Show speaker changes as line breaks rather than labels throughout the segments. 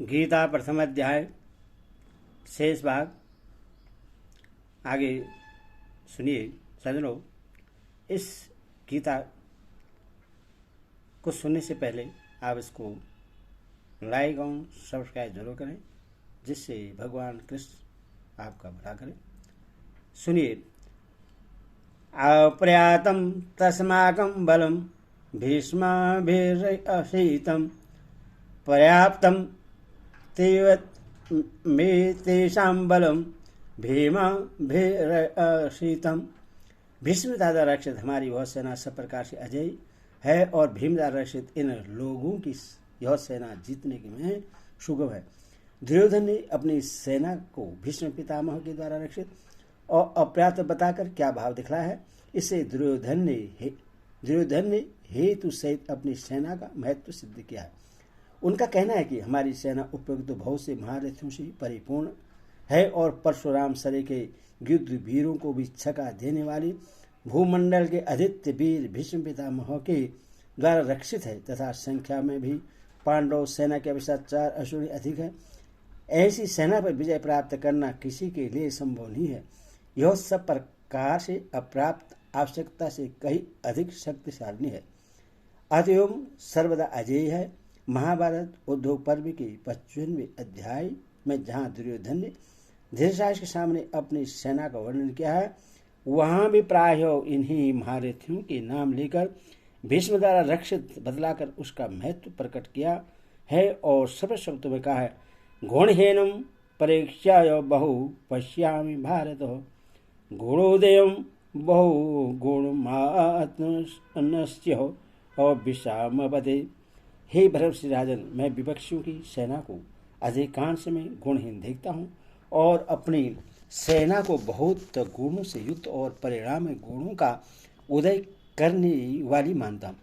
गीता प्रथम अध्याय शेष भाग आगे सुनिए। सज्जनों, इस गीता को सुनने से पहले आप इसको लाइक और सब्सक्राइब जरूर करें, जिससे भगवान कृष्ण आपका भला करें। सुनिए। अप्रयातम तस्माकं बलम भीष्माभिरशीतम पर्याप्तम मे तेषां बलम भीमाभिरशीतम। भीष्म दादा रक्षित हमारी वह सेना सब प्रकार से अजय है और भीम द्वारा रक्षित इन लोगों की यह सेना जीतने के में सुगम है। दुर्योधन ने अपनी सेना को भीष्म पितामह के द्वारा रक्षित और अपर्याप्त बताकर क्या भाव दिखलाया है। इससे दुर्योधन ने हेतु सहित अपनी सेना का महत्व सिद्ध किया है। उनका कहना है कि हमारी सेना उपयुक्त बहुत से महारथियों से परिपूर्ण है और परशुराम सरे के युद्ध वीरों को भी छका देने वाली भूमंडल के आदित्य वीर भीष्म पितामह के द्वारा रक्षित है तथा संख्या में भी पांडव सेना के अपेक्षा 4 अश्विनी अधिक है। ऐसी सेना पर विजय प्राप्त करना किसी के लिए संभव नहीं है। यह सब प्रकार से अप्राप्त आवश्यकता से कहीं अधिक शक्तिशाली है। अतएव सर्वदा अजय है। महाभारत उद्योग पर्व के 25वें अध्याय में जहाँ दुर्योधन ने धृतराष्ट्र के सामने अपनी सेना का वर्णन किया है, वहाँ भी प्राय इन्हीं महारथियों के नाम लेकर भीष्म द्वारा रक्षित बदलाकर उसका महत्व प्रकट किया है और सब शब्दों में कहा है, गुणहीनम परीक्षाय बहु पश्यामि भारत गुणोदयम बहु गुणमात्मनस्य और विषामपदे। हे भरत श्री राजन, मैं विपक्षियों की सेना को अधिकांश में गुणहीन देखता हूँ और अपनी सेना को बहुत गुणों से युक्त और परिणाम में गुणों का उदय करने वाली मानता हूँ।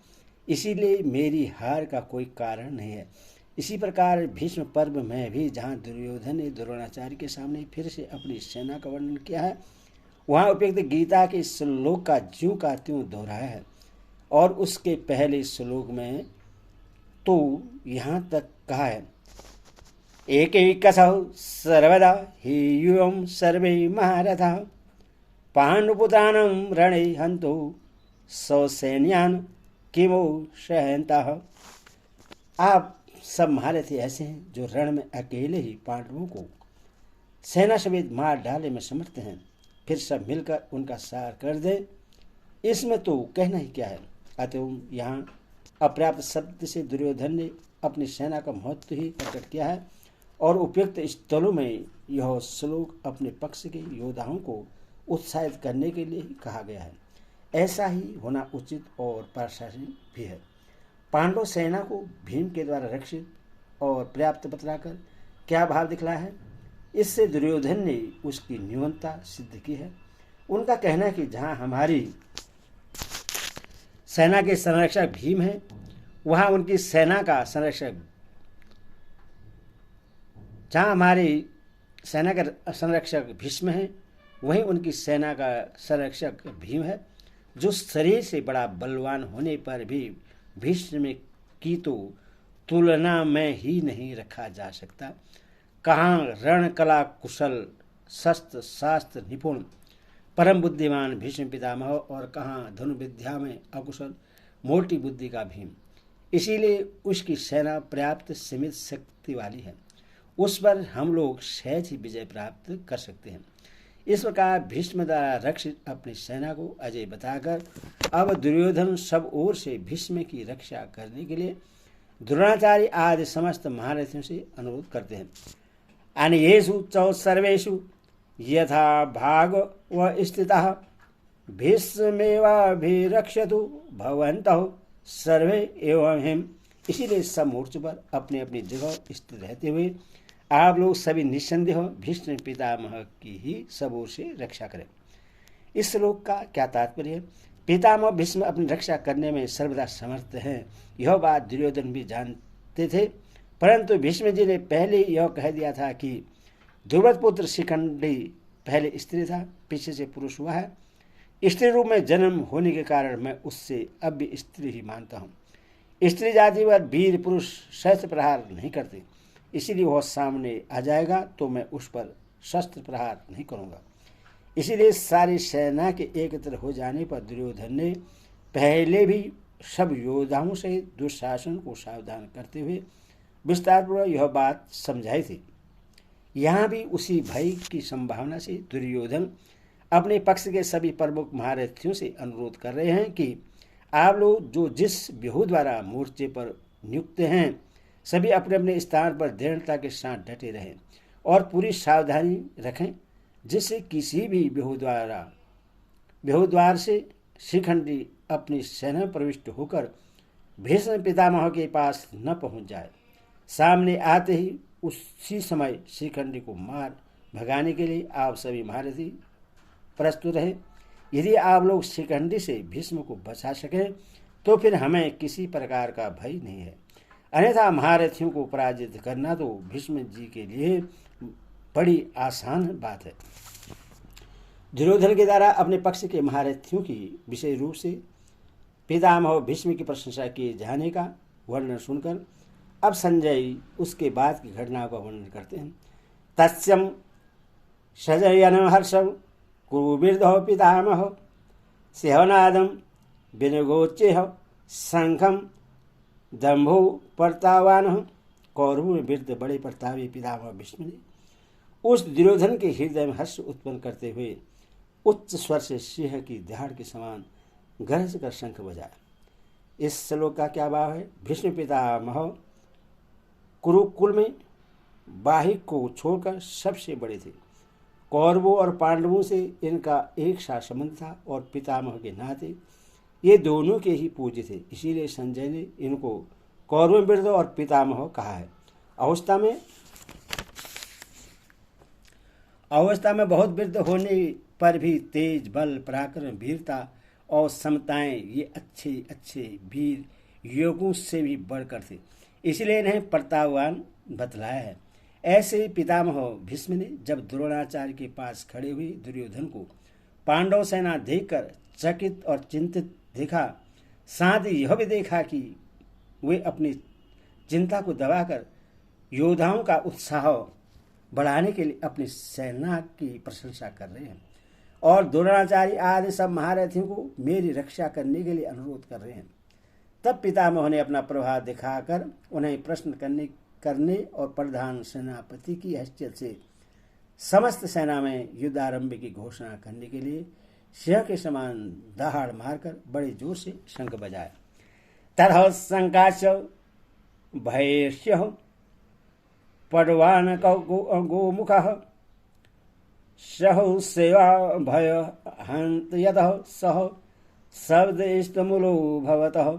इसीलिए मेरी हार का कोई कारण नहीं है। इसी प्रकार भीष्म पर्व में भी जहाँ दुर्योधन ने द्रोणाचार्य के सामने फिर से अपनी सेना का वर्णन किया है, वहाँ उपयुक्त गीता के श्लोक का ज्यों का त्यों दोहराया है और उसके पहले श्लोक में तो यहाँ तक कहा है, एकैकसौ सर्वदा हि युवं सर्वे महारथाः पाण्डुपुत्राणां रणे हन्तु सौसैन्यान् किमो सहयन्तः। आप सब महारथी ऐसे हैं जो रण में अकेले ही पांडवों को सेना समेत मार डाले में समर्थ हैं, फिर सब मिलकर उनका सार कर दे। इसमें तो कहना ही क्या है। अतः यहाँ अपर्याप्त शब्द से दुर्योधन ने अपनी सेना का महत्व ही प्रकट किया है और उपयुक्त स्थलों में यह श्लोक अपने पक्ष के योद्धाओं को उत्साहित करने के लिए ही कहा गया है। ऐसा ही होना उचित और प्रशासनिक भी है। पांडव सेना को भीम के द्वारा रक्षित और पर्याप्त बतलाकर क्या भाव दिखलाया है। इससे दुर्योधन ने उसकी न्यूनता सिद्ध की है। उनका कहना है कि जहाँ हमारी सेना के संरक्षक भीम है, वहाँ उनकी सेना का संरक्षक जहाँ हमारी सेना का संरक्षक भीष्म है, वहीं उनकी सेना का संरक्षक भीम है, जो शरीर से बड़ा बलवान होने पर भी भीष्म की तो तुलना में ही नहीं रखा जा सकता। कहाँ रण कला कुशल शस्त्र शास्त्र निपुण परम बुद्धिमान भीष्म पितामह और कहाँ धनुर्विद्या में अकुशल मोटी बुद्धि का भीम। इसीलिए उसकी सेना पर्याप्त सीमित शक्ति वाली है। उस पर हम लोग सहज ही विजय प्राप्त कर सकते हैं। इस प्रकार भीष्म द्वारा रक्षित अपनी सेना को अजय बताकर अब दुर्योधन सब ओर से भीष्म की रक्षा करने के लिए द्रोणाचार्य आदि समस्त महारथियों से अनुरोध करते हैं। अन्येषु च सर्वेषु यथा भाग व स्थितः भीष्मेवाभिरक्षतु भवन्तः सर्वे एवं हिम। इसीलिए सब मोर्चों पर अपनी अपनी जगह स्थित रहते हुए आप लोग सभी निस्संदेह भीष्म पितामह की ही सब ओर से रक्षा करें। इस श्लोक का क्या तात्पर्य है। पितामह भीष्म अपनी रक्षा करने में सर्वदा समर्थ हैं। यह बात दुर्योधन भी जानते थे, परंतु भीष्म जी ने पहले यह कह दिया था कि ध्रुवद पुत्र शिखंडी पहले स्त्री था, पीछे से पुरुष हुआ है। स्त्री रूप में जन्म होने के कारण मैं उससे अब भी स्त्री ही मानता हूँ। स्त्री जाति पर वीर पुरुष शस्त्र प्रहार नहीं करते। इसीलिए वह सामने आ जाएगा तो मैं उस पर शस्त्र प्रहार नहीं करूंगा। इसीलिए सारी सेना के एकत्र हो जाने पर दुर्योधन ने पहले भी सब योद्धाओं से दुशासन को सावधान करते हुए विस्तारपूर्वक यह बात समझाई थी। यहाँ भी उसी भय की संभावना से दुर्योधन अपने पक्ष के सभी प्रमुख महारथियों से अनुरोध कर रहे हैं कि आप लोग जो जिस व्यूह द्वारा मोर्चे पर नियुक्त हैं सभी अपने अपने स्थान पर दृढ़ता के साथ डटे रहें और पूरी सावधानी रखें, जिससे किसी भी व्यूह द्वार से शिखंडी अपनी सेना में प्रविष्ट होकर भीष्म पितामह के पास न पहुंच जाए। सामने आते ही उसी समय शिखंडी को मार भगाने के लिए आप सभी महारथी प्रस्तुत रहें। यदि आप लोग शिखंडी से भीष्म को बचा सकें तो फिर हमें किसी प्रकार का भय नहीं है, अन्यथा महारथियों को पराजित करना तो भीष्म जी के लिए बड़ी आसान बात है। दुर्योधन के द्वारा अपने पक्ष के महारथियों की विशेष रूप से पितामह भीष्म की प्रशंसा किए जाने का वर्णन सुनकर अब संजय उसके बाद की घटनाओं का वर्णन करते हैं। तस्यम सजयन हर्षम कुरुवृद्धो पितामह सिंहनादम विनिगोच्य शंखम दंभो प्रतावान। कौरवों में वृद्ध बड़े प्रतापी पितामह भीष्म ने उस दुर्योधन के हृदय में हर्ष उत्पन्न करते हुए उच्च स्वर से सिंह की दहाड़ के समान गरज कर शंख बजाया। इस श्लोक का क्या भाव है? भीष्म पितामह कुरुकुल में बाहिक को छोड़कर सबसे बड़े थे। कौरवों और पांडवों से इनका एक सा संबंध था और पितामह के नाते ये दोनों के ही पूज्य थे। इसीलिए संजय ने इनको कौरव वृद्ध और पितामह कहा है। अवस्था में बहुत वृद्ध होने पर भी तेज बल पराक्रम वीरता और समताएं ये अच्छे वीर युवकों से भी बढ़कर थे, इसलिए इन्हें प्रतापवान बतलाया है। ऐसे ही पितामह भीष्म ने जब द्रोणाचार्य के पास खड़े हुए दुर्योधन को पांडव सेना देखकर चकित और चिंतित देखा, साथ ही यह भी देखा कि वे अपनी चिंता को दबाकर योद्धाओं का उत्साह बढ़ाने के लिए अपनी सेना की प्रशंसा कर रहे हैं और द्रोणाचार्य आदि सब महारथियों को मेरी रक्षा करने के लिए अनुरोध कर रहे हैं। तब पितामह ने अपना प्रभाव दिखाकर उन्हें प्रश्न करने और प्रधान सेनापति की हैसियत से समस्त सेना में युद्धारंभ की घोषणा करने के लिए सिंह के समान दहाड़ मारकर बड़े जोर से शंख बजाया। तरह संकाश भयस्य पडवान गोमुख सह सेवा भय हंत यतः सह शब्द इष्टमूलो भवतः।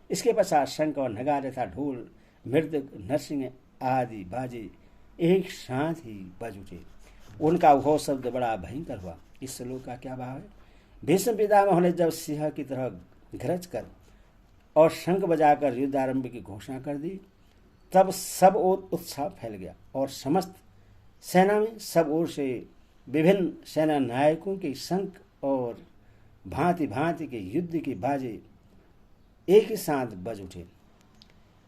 इसके पश्चात शंख और नगारे तथा ढोल मृदंग नरसिंह आदि बाजे एक साथ ही बज उठे। उनका वह शब्द बड़ा भयंकर हुआ। इस श्लोक का क्या भाव है? भीष्म पितामह ने जब सिंह की तरह गरज कर और शंख बजाकर युद्धारंभ की घोषणा कर दी, तब सब ओर उत्साह फैल गया और समस्त सेना में सब ओर से विभिन्न सेना नायकों के शंख और भांति भांति के युद्ध के बाजे एक ही साथ बज उठे।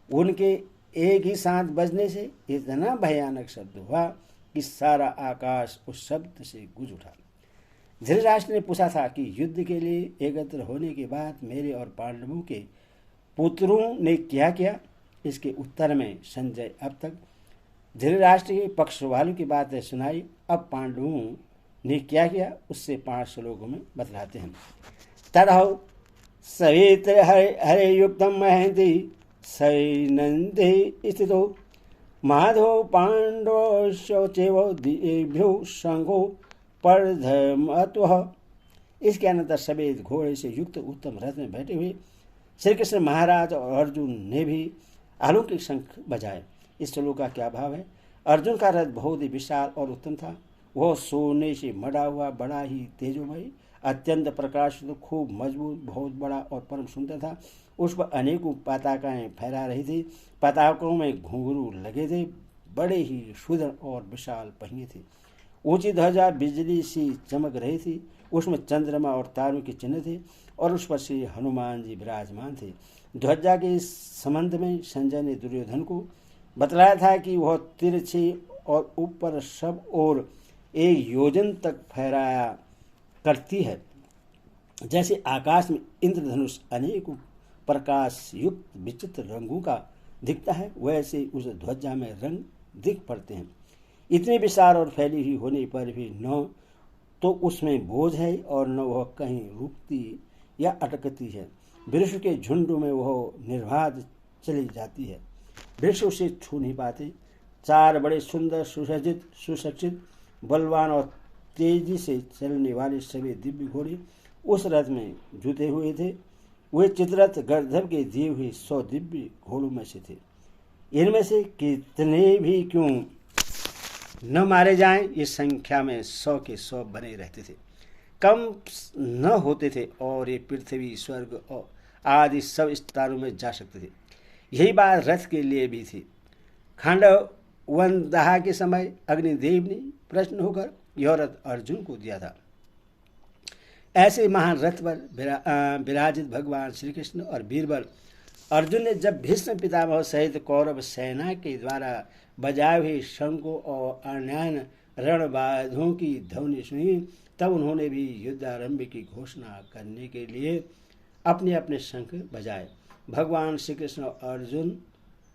उनके एक ही साथ बजने से इतना भयानक शब्द हुआ कि सारा आकाश उस शब्द से गूंज उठा। धृतराष्ट्र ने पूछा था कि युद्ध के लिए एकत्र होने के बाद मेरे और पांडवों के पुत्रों ने क्या किया। इसके उत्तर में संजय अब तक धृतराष्ट्र के पक्ष वालों की बातें सुनाई। अब पांडवों ने क्या किया उससे 5 श्लोकों में बतलाते हैं। तरह सवित्र हरे युक्तम महंती सैनंदे स्थितो माधव पांडव शौचेव दिभ्यो संघो परधमत्वः। इसके अनंतर सफेद घोड़े से युक्त उत्तम रथ में बैठे हुए श्री कृष्ण महाराज और अर्जुन ने भी अलौकिक शंख बजाए। इस श्लोक का क्या भाव है? अर्जुन का रथ बहुत ही विशाल और उत्तम था। वह सोने से मढ़ा हुआ बड़ा ही तेजोमय, अत्यंत प्रकाशित, खूब मजबूत, बहुत बड़ा और परम सुंदर था। उस पर अनेकों पताकाएं फहरा रही थी। पताकों में घुंघरू लगे थे। बड़े ही सुदृढ़ और विशाल पहिए थे। ऊंची ध्वजा बिजली सी चमक रही थी। उसमें चंद्रमा और तारों के चिन्ह थे और उस पर श्री हनुमान जी विराजमान थे। ध्वजा के इस संबंध में संजय ने दुर्योधन को बतलाया था कि वह तिरछी और ऊपर सब और 1 योजन तक फहराया करती है। जैसे आकाश में इंद्रधनुष अनेक प्रकाश युक्त विचित्र रंगों का दिखता है, वैसे उस ध्वजा में रंग दिख पड़ते हैं। इतनी विशाल और फैली हुई होने पर भी न तो उसमें बोझ है और न वह कहीं रुकती या अटकती है। वृक्ष के झुंड में वह निर्बाध चली जाती है, वृक्ष उसे छू नहीं पाते। 4 बड़े सुंदर सुसज्जित बलवान और तेजी से चलने वाले सभी दिव्य घोड़े उस रथ में जुटे हुए थे। वे चित्ररथ गर्दभ के दिए हुए 100 दिव्य घोड़ों में से थे। इनमें से कितने भी क्यों न मारे जाएं, इस संख्या में 100 के 100 बने रहते थे, कम न होते थे और ये पृथ्वी स्वर्ग और आदि सब स्थानों में जा सकते थे। यही बात रथ के लिए भी थी। खांडवनदाह के समय अग्निदेव ने प्रश्न होकर यह रथ अर्जुन को दिया था। ऐसे महान रथ पर विराजित भगवान श्री कृष्ण और बीरबल अर्जुन ने जब भीष्म पितामह सहित कौरव सेना के द्वारा बजाए हुए शंखों और अन्य रणबाधों की ध्वनि सुनी, तब उन्होंने भी युद्धारंभ की घोषणा करने के लिए अपने अपने शंख बजाए। भगवान श्री कृष्ण और अर्जुन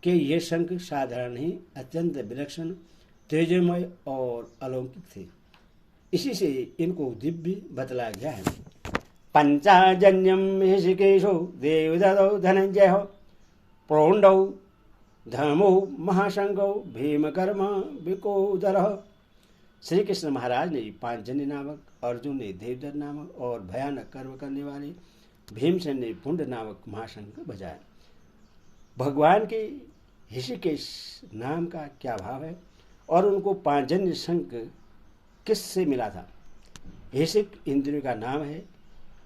के ये शंख साधारण ही अत्यंत विलक्षण, तेजोमय और अलौकिक थे। इसी से इनको दिव्य बतलाया गया है। पंचाजन्यम ऋषिकेशो देवदत्तो धनंजय प्रोण्डौ धर्मो महाशंगो भीमकर्मा विकोदर। श्री कृष्ण महाराज ने पांचजन्य नामक, अर्जुन ने देवदत्त नामक और भयानक कर्म करने वाले भीमसेन ने पुंड नामक महाशंख बजाया। भगवान के ऋषिकेश नाम का क्या भाव है और उनको पांचजन्य शंख किससे मिला था? ऋषिक इंद्रियों का नाम है।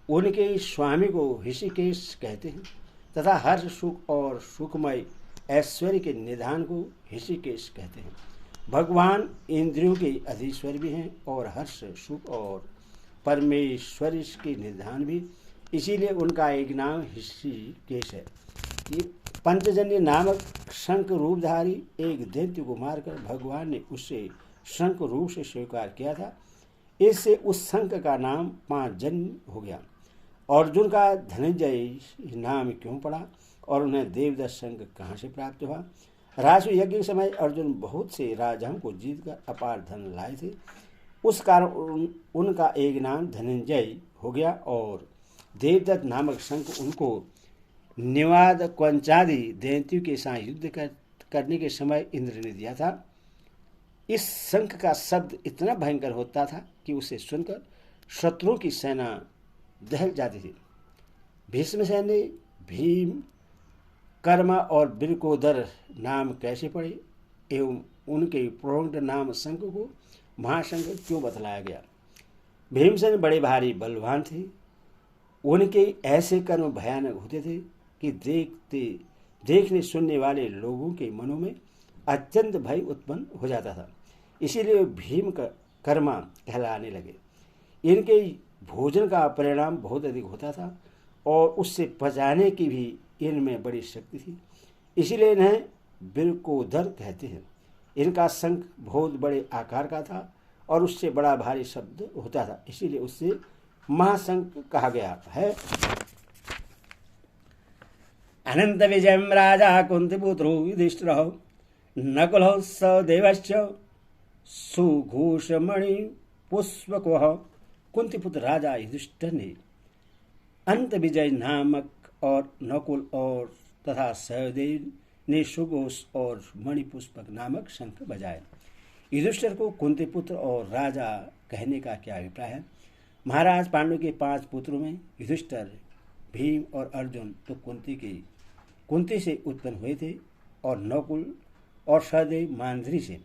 उनके स्वामी को ऋषिकेश कहते हैं तथा हर्ष सुख और सुखमय ऐश्वर्य के निधान को ऋषिकेश कहते हैं। भगवान इंद्रियों के अधीश्वर भी हैं और हर्ष सुख और परमेश्वर के निधान भी, इसीलिए उनका एक नाम ऋषिकेश है। ये पंचजन्य नामक शंख रूपधारी एक दैत्य को मारकर भगवान ने उससे शंख रूप से स्वीकार किया था। इससे उस शंख का नाम पांचजन्य हो गया। अर्जुन का धनंजय नाम क्यों पड़ा और उन्हें देवदत्त शंख कहाँ से प्राप्त हुआ? राजस्व यज्ञ के समय अर्जुन बहुत से राजाओं को जीतकर अपार धन लाए थे। उस कारण उनका एक नाम धनंजय हो गया और देवदत्त नामक शंख उनको निवाद क्वंचादि दैत्यों के साथ युद्ध करने के समय इंद्र ने दिया था। इस शंख का शब्द इतना भयंकर होता था कि उसे सुनकर शत्रुओं की सेना दहल जाती थी। भीष्मसेन ने भीम, कर्मा और बिरकोदर नाम कैसे पड़े एवं उनके प्रोण्ड नाम शंख को महाशंख क्यों बतलाया गया? भीमसेन बड़े भारी बलवान थे। उनके ऐसे कर्म भयानक होते थे कि देखने सुनने वाले लोगों के मनों में अत्यंत भय उत्पन्न हो जाता था। इसीलिए भीम कर्मा कहलाने लगे। इनके भोजन का परिणाम बहुत अधिक होता था और उससे पचाने की भी इनमें बड़ी शक्ति थी, इसीलिए इन्हें बिरकोदर कहते हैं। इनका शंख बहुत बड़े आकार का था और उससे बड़ा भारी शब्द होता था, इसीलिए उससे महाशंख कहा गया है। अनंत विजय राजा कुंतीपुत्रो युधिष्ठिरः नकुलः सहदेवश्च सुघोषमणि पुष्पकः। कुंतीपुत्र राजा युधिष्ठिर ने अंत विजय नामक और नकुल और तथा सहदेव ने सुघोष और मणिपुष्पक नामक शंख बजाए। युधिष्ठिर को कुंतीपुत्र और राजा कहने का क्या अभिप्राय है? महाराज पांडु के 5 पुत्रों में युधिष्ठिर, भीम और अर्जुन तो कुंती से उत्पन्न हुए थे और नकुल और सहदेव मांद्री से।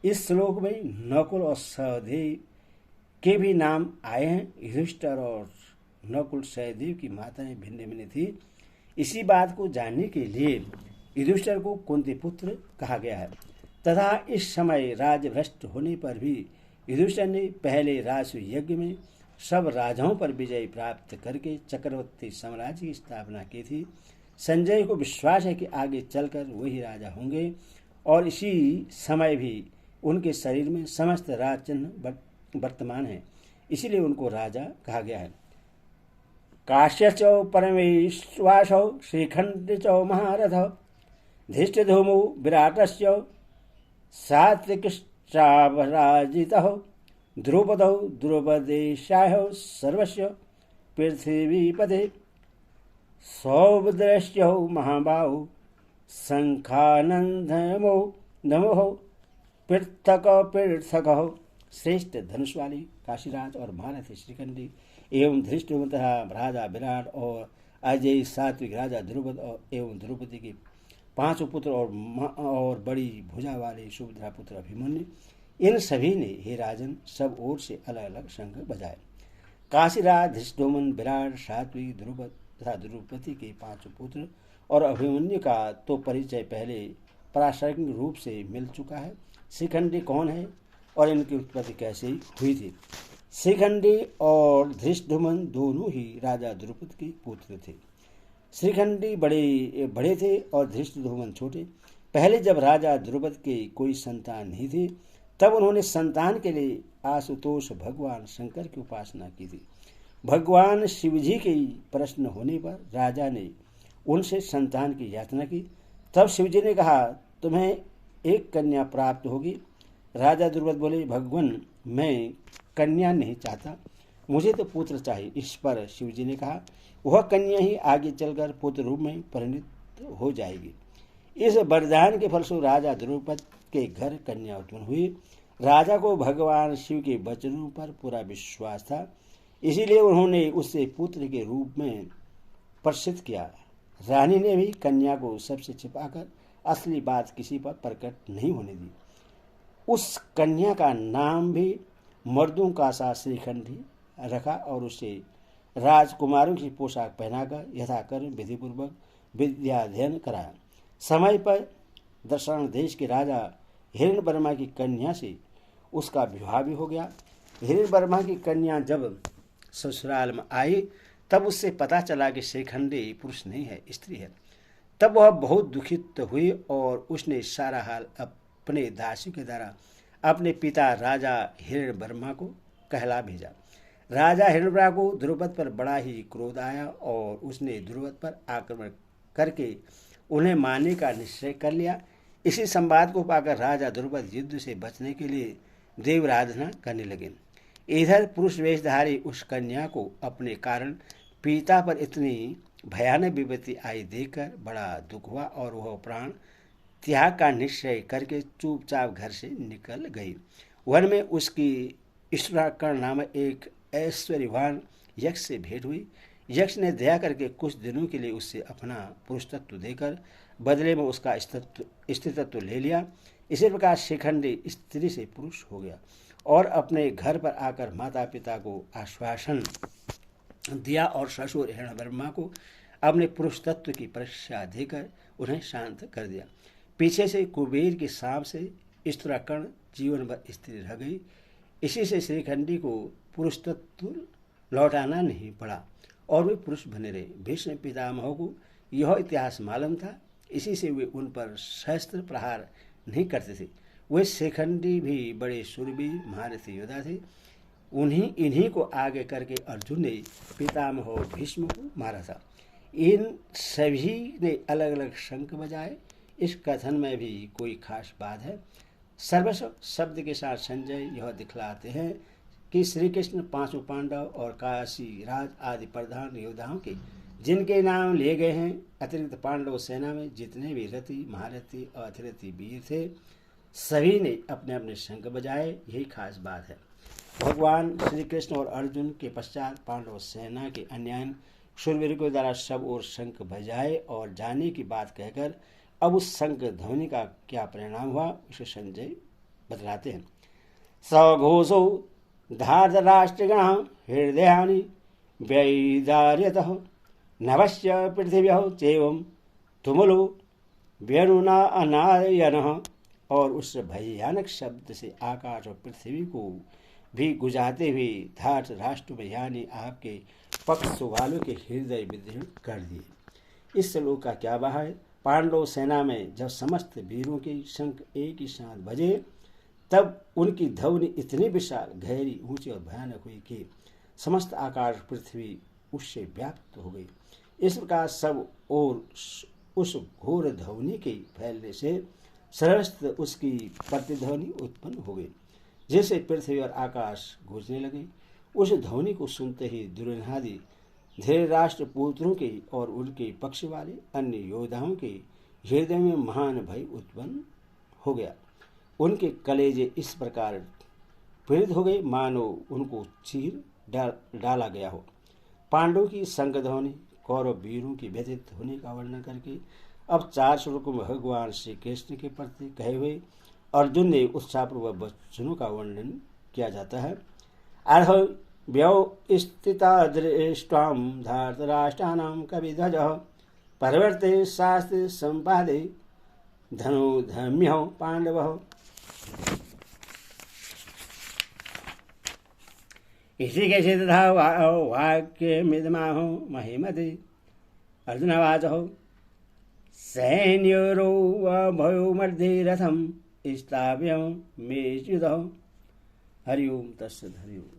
इस श्लोक में नकुल और सहदेव के भी नाम आए हैं। युधिष्ठिर और नकुल सहदेव की माताएं भिन्न भिन्न थी। इसी बात को जानने के लिए युधिष्ठिर को कुंती पुत्र कहा गया है तथा इस समय राजभ्रष्ट होने पर भी युधिष्ठिर ने पहले राजस्व यज्ञ में सब राजाओं पर विजय प्राप्त करके चक्रवर्ती साम्राज्य की स्थापना की थी। संजय को विश्वास है कि आगे चलकर वही राजा होंगे और इसी समय भी उनके शरीर में समस्त राज चिन्ह वर्तमान है, इसीलिए उनको राजा कहा गया है। काश्यचौ परमेश्वासौ श्रीखंडचौ महारथ धृष्टधूमौ विराटस्य सात्विकश्चापराजितः द्रुपदौ द्रुपदेशाय सर्वस्य पृथ्वीपते सौभद्रश्चौ महाबाहु शंखानंदमो नमो पृथक श्रेष्ठ धनुष वाली काशीराज और महारथी श्रीखंडी एवं धृष्टद्युम्न तथा राजा विराट और अजय सात्विक राजा द्रुपद एवं द्रौपदी के 5 पुत्र और बड़ी भुजा वाले सुभद्रा पुत्र अभिमन्यु, इन सभी ने हे राजन सब ओर से अलग अलग शंख बजाए। काशीराज धृष्टद्युम्न विराट सात्विक द्रुपद तथा द्रौपदी के 5 पुत्र और अभिमन्यु का तो परिचय पहले प्रासंगिक रूप से मिल चुका है। शिखंडी कौन है और इनकी उत्पत्ति कैसे हुई थी? शिखंडी और धृष्टद्युम्न दोनों ही राजा द्रुपद के पुत्र थे। शिखंडी बड़े थे और धृष्टद्युम्न छोटे। पहले जब राजा द्रुपद के कोई संतान नहीं थी, तब उन्होंने संतान के लिए आशुतोष भगवान शंकर की उपासना की थी। भगवान शिवजी के प्रश्न होने पर राजा ने उनसे संतान की याचना की। तब शिवजी ने कहा, तुम्हें एक कन्या प्राप्त होगी। राजा द्रुपद बोले, भगवान मैं कन्या नहीं चाहता, मुझे तो पुत्र चाहिए। इस पर शिवजी ने कहा, वह कन्या ही आगे चलकर पुत्र रूप में परिणित हो जाएगी। इस वरदान के फलस्वरूप राजा द्रुपद के घर कन्या उत्पन्न हुई। राजा को भगवान शिव के वचनों पर पूरा विश्वास था, इसीलिए उन्होंने उसे पुत्र के रूप में प्रसिद्ध किया। रानी ने भी कन्या को सबसे छिपाकर असली बात किसी पर प्रकट नहीं होने दी। उस कन्या का नाम भी मर्दों का सा श्रीखंडी रखा और उसे राजकुमारों की पोशाक पहनाकर यथाक्रम विधिपूर्वक विद्याध्ययन कराया। समय पर दशाण देश के राजा हिरण्यवर्मा की कन्या से उसका विवाह भी हो गया। हिरण्यवर्मा की कन्या जब ससुराल में आई, तब उससे पता चला कि शिखंडी पुरुष नहीं है, स्त्री है। तब वह बहुत दुखित हुई और उसने सारा हाल अपने दासियों के द्वारा अपने पिता राजा हिरण्यवर्मा को कहला भेजा। राजा हिरण्यवर्मा को द्रुपद पर बड़ा ही क्रोध आया और उसने द्रुपद पर आक्रमण करके उन्हें मारने का निश्चय कर लिया। इसी संवाद को पाकर राजा द्रुपद युद्ध से बचने के लिए देवाराधना करने लगे। इधर पुरुष वेशधारी उस कन्या को अपने कारण पिता पर इतनी भयानक विपत्ति आई देखकर बड़ा दुख हुआ और वह प्राण त्याग का निश्चय करके चुपचाप घर से निकल गई। वन में उसकी ईश्वराकर्ण नामक एक ऐश्वर्यवान यक्ष से भेंट हुई। यक्ष ने दया करके कुछ दिनों के लिए उससे अपना पुरुष तत्व देकर बदले में उसका स्त्री तत्व ले लिया। इसी प्रकार शिखंडी स्त्री से पुरुष हो गया और अपने घर पर आकर माता पिता को आश्वासन दिया और ससुर हिरण्यवर्मा को अपने पुरुष तत्व की परीक्षा देकर उन्हें शांत कर दिया। पीछे से कुबेर के सांप से ईश्वराकर्ण जीवन भर स्त्री रह गई। इसी से श्रीखंडी को पुरुष तत्व लौटाना नहीं पड़ा और वे पुरुष बने रहे। भीष्म पितामह को यह इतिहास मालूम था, इसी से वे उन पर शस्त्र प्रहार नहीं करते थे। वे शिखंडी भी बड़े शूरवीर महारथी योद्धा थे। इन्हीं को आगे करके अर्जुन ने पितामह भीष्म को मारा था। इन सभी ने अलग अलग शंख बजाए। इस कथन में भी कोई खास बात है। सर्वस्व शब्द के साथ संजय यह दिखलाते हैं कि श्री कृष्ण 5 पांडव और काशी राज आदि प्रधान योद्धाओं के जिनके नाम लिए गए हैं, अतिरिक्त पांडव सेना में जितने भी रथी महारथी और अतिरथी वीर थे, सभी ने अपने अपने शंख बजाए। यही खास बात है। भगवान श्री कृष्ण और अर्जुन के पश्चात पांडव सेना के अन्य शूरवीरों के द्वारा सब और शंख बजाए और जाने की बात कहकर अब उस शंख ध्वनि का क्या परिणाम हुआ उसे संजय बतलाते हैं। सघोषो धार्तराष्ट्रगण हृदयानि व्यैदार्यतः नभस्य पृथिव्यः चैवं तुमुलो व्यनुना अनायनः। और उस भयानक शब्द से आकाश और पृथ्वी को भी गुजाते हुए धार्त राष्ट्र में यानी आपके पक्ष वालों के हृदय विदीर्ण कर दिए। इस श्लोक का क्या भाव है? पांडव सेना में जब समस्त वीरों के शंख एक ही साथ बजे, तब उनकी ध्वनि इतनी विशाल, गहरी, ऊंची और भयानक हुई कि समस्त आकाश पृथ्वी उससे व्याप्त हो गई। इस प्रकार सब और उस घोर ध्वनि के फैलने से सर्वत्र उसकी प्रतिध्वनि उत्पन्न हो गई, जैसे पृथ्वी और आकाश गूंजने लगे। उस ध्वनि को सुनते ही दुर्योधनादि धृतराष्ट्र पुत्रों के और उनके पक्ष वाले अन्य योद्धाओं के हृदय में महान भय उत्पन्न हो गया। उनके कलेजे इस प्रकार पीड़ित हो गए मानो उनको चीर डाला गया हो। पांडवों की शंखध्वनि कौरव वीरों की व्यथित होने का वर्णन करके अब 4 श्लोकों में भगवान श्री कृष्ण के प्रति कहे हुए अर्जुन ने उत्साहपूर्वक वचनों का वर्णन किया जाता है। अर्ह व्यौ स्थिता दृष्ट्वाम धार्तराष्ट्राणाम कविध्वजः परिवर्ते शास्त्र संपादे धनुधर्म्यः पांडवः। इसी के सिद्धा वाक्यमिदमाहो महिमति। अर्जुनवाचः सैन्योरो भयो मध्ये रथम स्थाव्यं मे युधौ। हरि ओम तत्सत्। हरि ओम।